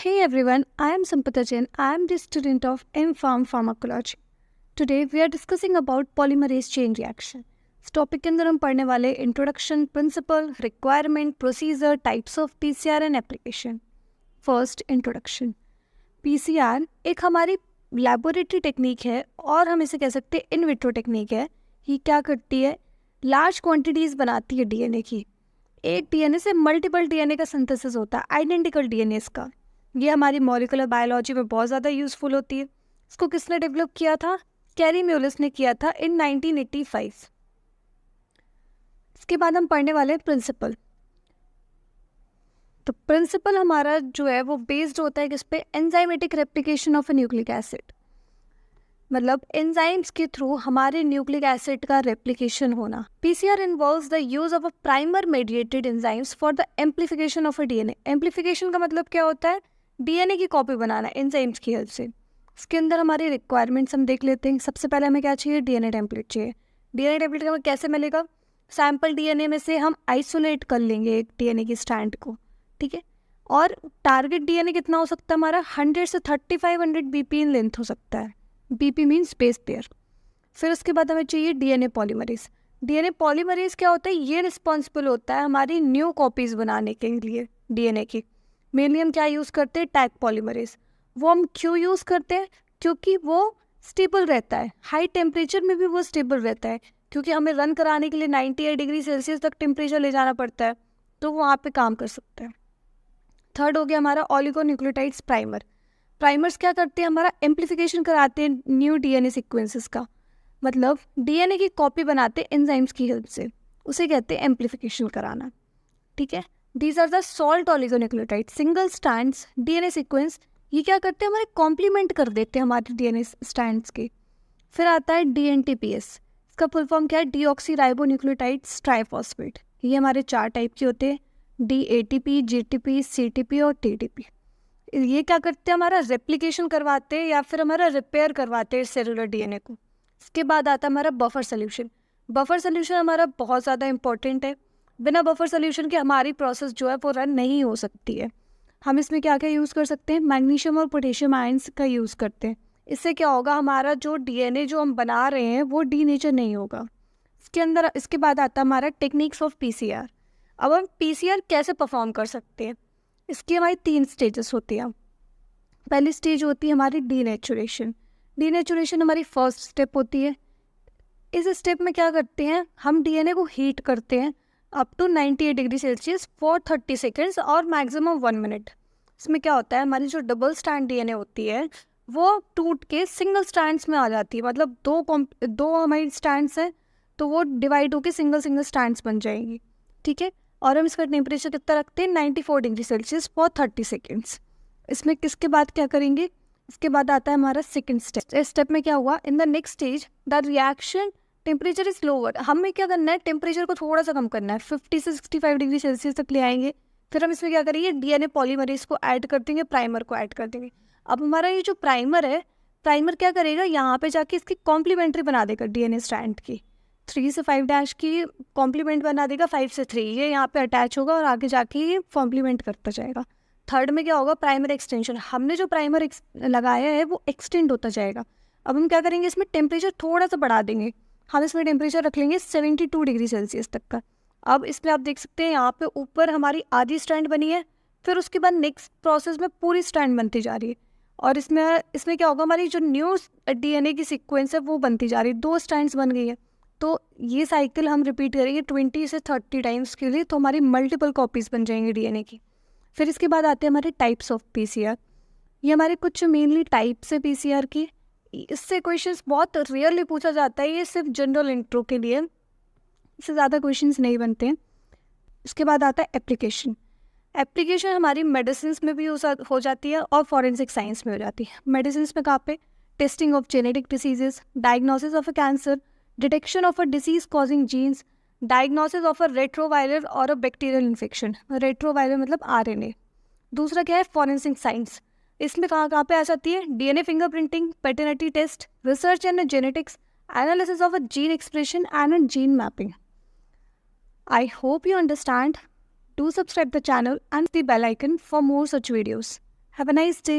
Hey everyone, I am Sampata Jain. I am the student of M-Pharm Pharmacology. Today we are discussing about polymerase chain reaction. इस topic के अंदर हम पढ़ने वाले introduction, principle, requirement, procedure, types of PCR and application. First, introduction. PCR एक हमारी laboratory technique है और हम इसे कह सकते हैं इन विट्रो टेक्निक है. ये क्या करती है? लार्ज क्वांटिटीज़ बनाती है डीएनए की. एक डीएनए से मल्टीपल डीएनए का सिंथेसिस होता है, आइडेंटिकल डीएनए का. ये हमारी मॉलिकुलर बायोलॉजी में बहुत ज़्यादा यूज़फुल होती है. इसको किसने डेवलप किया था? कैरी म्यूलिस ने किया था इन 1985. इसके बाद हम पढ़ने वाले हैं प्रिंसिपल. तो प्रिंसिपल हमारा जो है वो बेस्ड होता है किस पे? Enzymatic replication of a nucleic acid. मतलब एंजाइम्स के थ्रू हमारे न्यूक्लिक एसिड का रेप्लिकेशन होना. PCR involves the use of a primer mediated enzymes for the amplification of a DNA. Amplification का मतलब क्या होता है? डीएनए की कॉपी बनाना एंजाइम्स की हेल्प से. इसके अंदर हमारी रिक्वायरमेंट्स हम देख लेते हैं. सबसे पहले हमें क्या चाहिए? डीएनए टेम्पलेट चाहिए. डीएनए टेम्पलेट हमें कैसे मिलेगा? सैम्पल डीएनए में से हम आइसोलेट कर लेंगे एक डीएनए की स्ट्रैंड को, ठीक है. और टारगेट डीएनए कितना हो सकता है हमारा? 100 से 3500 बीपी इन लेंथ हो सकता है. BP means base pair. फिर उसके बाद हमें चाहिए डीएनए पॉलीमरेज. डीएनए पॉलीमरेज क्या होता है? ये रिस्पॉन्सिबल होता है हमारी न्यू कॉपीज़ बनाने के लिए डीएनए की. मेनली हम क्या यूज़ करते हैं? Tag polymerase. वो हम क्यों यूज़ करते हैं? क्योंकि वो स्टेबल रहता है. हाई टेम्परेचर में भी वो स्टेबल रहता है, क्योंकि हमें रन कराने के लिए 98 डिग्री सेल्सियस तक टेम्परेचर ले जाना पड़ता है, तो वो वहाँ पे काम कर सकता है. थर्ड हो गया हमारा ऑलिगोन्यूक्लियोटाइड्स प्राइमर. प्राइमर्स क्या करते हैं? हमारा एम्प्लीफिकेशन कराते हैं न्यू डीएनए सीक्वेंसेस का. मतलब डीएनए की कॉपी बनाते हैं एंजाइम्स की हेल्प से. उसे कहते हैं एम्प्लीफिकेशन कराना, ठीक है. These are the salt oligonucleotide single strands DNA sequence. ये क्या करते हैं? हमारे कॉम्प्लीमेंट कर देते हैं हमारे डीएनए स्ट्रैंड्स के. फिर आता है डीएनटीपीएस. इसका फुल फॉर्म क्या है? Deoxy ribonucleotides triphosphate. ये हमारे 4 टाइप के होते हैं: डीएटीपी, जीटीपी, सीटीपी और टीटीपी. ये क्या करते हैं? हमारा रेप्लिकेशन करवाते हैं या फिर हमारा रिपेयर करवाते हैं सेलुलर डीएनए को. इसके बाद आता है हमारा बफर सोल्यूशन. बफर सोल्यूशन हमारा बहुत ज़्यादा इंपॉर्टेंट है. बिना बफर सोल्यूशन के हमारी प्रोसेस जो है वो रन नहीं हो सकती है. हम इसमें क्या क्या यूज़ कर सकते हैं? मैग्नीशियम और पोटेशियम आयंस का यूज़ करते हैं. इससे क्या होगा? हमारा जो डीएनए जो हम बना रहे हैं वो डीनेचर नहीं होगा. इसके बाद आता है हमारा टेक्निक्स ऑफ पीसीआर. अब हम पीसीआर कैसे परफॉर्म कर सकते हैं? इसकी हमारी 3 स्टेजेस होती हैं. पहली स्टेज होती है हमारी डीनेचुरेशन. डीनेचुरेशन हमारी फर्स्ट स्टेप होती है. इस स्टेप में क्या करते हैं? हम डीएनए को हीट करते हैं up to 98 degree Celsius for 30 seconds और मैक्सिमम 1 मिनट. इसमें क्या होता है? हमारी जो डबल स्ट्रैंड डीएनए होती है वो टूट के सिंगल स्ट्रैंड्स में आ जाती है. मतलब दो हमारी स्ट्रैंड्स हैं तो वो डिवाइड होकर सिंगल स्ट्रैंड्स बन जाएंगी, ठीक है. और हम इसका टेम्परेचर कितना रखते हैं? 94 डिग्री सेल्सियस फॉर 30 सेकेंड्स. इसमें किसके बाद क्या करेंगे? इसके बाद आता है हमारा सेकेंड स्टेप. इस स्टेप में क्या हुआ? In the next stage the reaction temperature is lower. हमें क्या करना है? टेम्परेचर को थोड़ा सा कम करना है. 50 से 65 डिग्री सेल्सियस तक ले आएंगे. फिर हम इसमें क्या करेंगे? डीएनए पॉलीमरेज को ऐड कर देंगे, प्राइमर को ऐड कर देंगे. अब हमारा ये जो प्राइमर है, प्राइमर क्या करेगा? यहाँ पे जाके इसकी कॉम्प्लीमेंट्री बना देगा डीएनए स्ट्रैंड की. 3 से 5 डैश की कॉम्प्लीमेंट बना देगा. 5 से 3 ये यहाँ पे अटैच होगा और आगे जाके ये कॉम्प्लीमेंट करता जाएगा. थर्ड में क्या होगा? Primer extension. हमने जो प्राइमर लगाया है वो एक्सटेंड होता जाएगा. अब हम क्या करेंगे? इसमें टेम्परेचर थोड़ा सा बढ़ा देंगे. हम इसमें टेम्परेचर रख लेंगे 72 डिग्री सेल्सियस तक का. अब इसमें आप देख सकते हैं यहाँ पे ऊपर हमारी आधी स्ट्रैंड बनी है. फिर उसके बाद नेक्स्ट प्रोसेस में पूरी स्ट्रैंड बनती जा रही है. और इसमें क्या होगा? हमारी जो न्यू डीएनए की सीक्वेंस है वो बनती जा रही है. 2 स्ट्रैंड्स बन गई है. तो ये साइकिल हम रिपीट करेंगे 20 से 30 टाइम्स के लिए, तो हमारी मल्टीपल कॉपीज़ बन जाएंगी डीएनए की. फिर इसके बाद आते हैं हमारे टाइप्स ऑफ पीसीआर. ये हमारे कुछ मेनली टाइप्स है पीसीआर की. इससे क्वेश्चंस बहुत रेयरली पूछा जाता है. ये सिर्फ जनरल इंट्रो के लिए, इससे ज़्यादा क्वेश्चंस नहीं बनते हैं. इसके बाद आता है एप्लीकेशन. एप्लीकेशन हमारी मेडिसिन में भी हो जाती है और फॉरेंसिक साइंस में हो जाती है. मेडिसिन में कहाँ पे? Testing of genetic diseases, diagnosis of a cancer, detection of a disease causing genes, diagnosis of a retroviral और अ बैक्टीरियल इन्फेक्शन. रेट्रोवायरल मतलब आरएनए. दूसरा क्या है? Forensic science. इसमें कहाँ पे आ जाती है? DNA fingerprinting, paternity test, research in genetics, analysis of a gene expression and a gene mapping. I hope you understand. Do subscribe the channel and the bell icon for more such videos. Have a nice day.